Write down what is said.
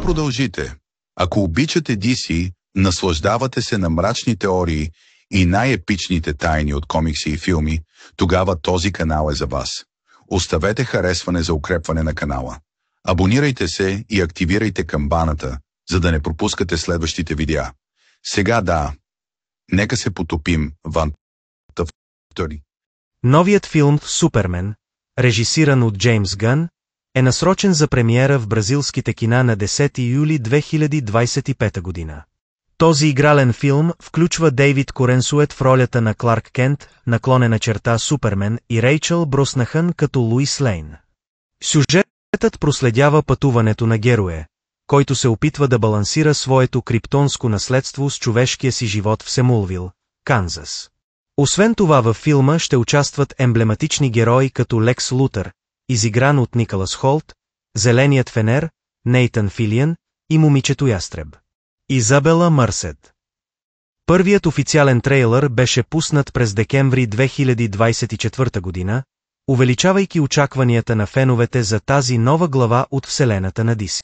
продължите. Ако обичате DC, наслаждавате се на мрачни теории и най-епичните тайни от комикси и филми, тогава този канал е за вас. Оставете харесване за укрепване на канала. Абонирайте се и активирайте камбаната, за да не пропускате следващите видеа. Сега нека се потопим в втори. Новият филм «Супермен», режисиран от Джеймс Гън, е насрочен за премиера в бразилските кина на 10 юли 2025 година. Този игрален филм включва Дейвид Коренсует в ролята на Кларк Кент, / Супермен, и Рейчъл Броснахън като Луис Лейн. Сюжетът проследява пътуването на героя, който се опитва да балансира своето криптонско наследство с човешкия си живот в Семулвил, Канзас. Освен това във филма ще участват емблематични герои като Лекс Лутър, изигран от Николас Холт, Зеленият фенер, Нейтън Филиан и Момичето ястреб, Изабела Мърсед. Първият официален трейлър беше пуснат през декември 2024 година, увеличавайки очакванията на феновете за тази нова глава от вселената на DC.